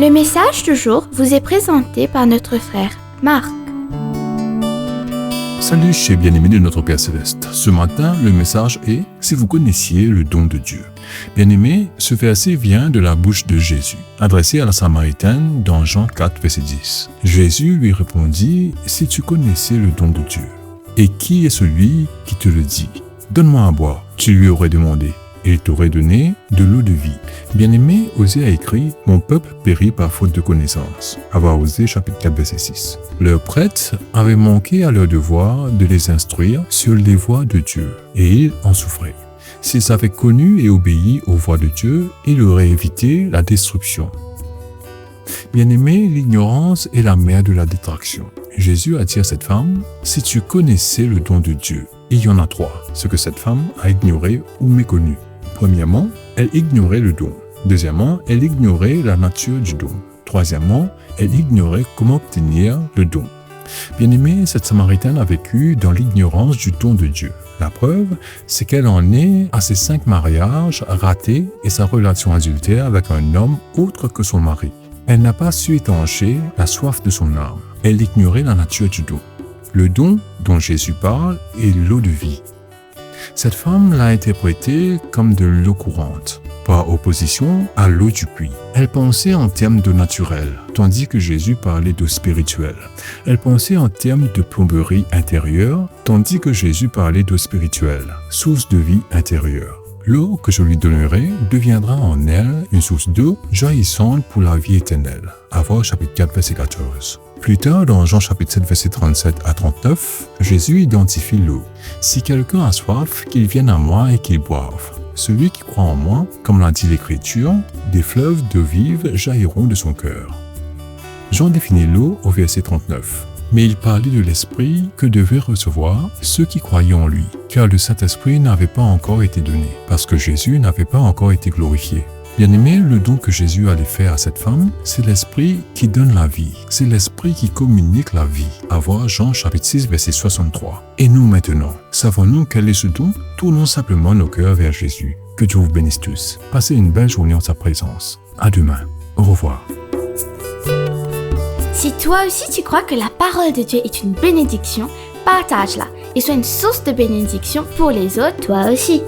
Le message du jour vous est présenté par notre frère Marc. Salut chers bien-aimés de notre Père Céleste. Ce matin, le message est « Si vous connaissiez le don de Dieu ». Bien-aimés, ce verset vient de la bouche de Jésus, adressé à la Samaritaine dans Jean 4, verset 10. Jésus lui répondit « Si tu connaissais le don de Dieu, et qui est celui qui te le dit ? Donne-moi à boire. » Tu lui aurais demandé. Et il t'aurait donné de l'eau de vie. Bien-aimé, Osée a écrit « Mon peuple périt par faute de connaissance ». Avoir Osée chapitre 4 verset 6. Leurs prêtres avaient manqué à leur devoir de les instruire sur les voies de Dieu, et ils en souffraient. S'ils avaient connu et obéi aux voies de Dieu, ils auraient évité la destruction. Bien-aimé, l'ignorance est la mère de la détraction. Jésus a dit à cette femme « Si tu connaissais le don de Dieu ». Il y en a trois, ce que cette femme a ignoré ou méconnu. Premièrement, elle ignorait le don. Deuxièmement, elle ignorait la nature du don. Troisièmement, elle ignorait comment obtenir le don. Bien-aimée, cette Samaritaine a vécu dans l'ignorance du don de Dieu. La preuve, c'est qu'elle en est à ses 5 mariages ratés et sa relation adultère avec un homme autre que son mari. Elle n'a pas su étancher la soif de son âme. Elle ignorait la nature du don. Le don dont Jésus parle est l'eau de vie. Cette femme l'a interprété comme de l'eau courante, par opposition à l'eau du puits. Elle pensait en termes d'eau naturelle, tandis que Jésus parlait d'eau spirituelle. Elle pensait en termes de plomberie intérieure, tandis que Jésus parlait d'eau spirituelle, source de vie intérieure. L'eau que je lui donnerai deviendra en elle une source d'eau jaillissante pour la vie éternelle. Avoir chapitre 4 verset 14. Plus tard, dans Jean chapitre 7 verset 37 à 39, Jésus identifie l'eau. Si quelqu'un a soif, qu'il vienne à moi et qu'il boive. Celui qui croit en moi, comme l'a dit l'Écriture, des fleuves d'eau vive jailliront de son cœur. Jean définit l'eau au verset 39. Mais il parlait de l'Esprit que devaient recevoir ceux qui croyaient en lui, car le Saint-Esprit n'avait pas encore été donné, parce que Jésus n'avait pas encore été glorifié. Bien-aimé, le don que Jésus allait faire à cette femme, c'est l'Esprit qui donne la vie. C'est l'Esprit qui communique la vie. À voir Jean chapitre 6 verset 63. Et nous maintenant, savons-nous quel est ce don? Tournons simplement nos cœurs vers Jésus. Que Dieu vous bénisse tous. Passez une belle journée en sa présence. À demain. Au revoir. Si toi aussi tu crois que la parole de Dieu est une bénédiction, partage-la et sois une source de bénédiction pour les autres, toi aussi.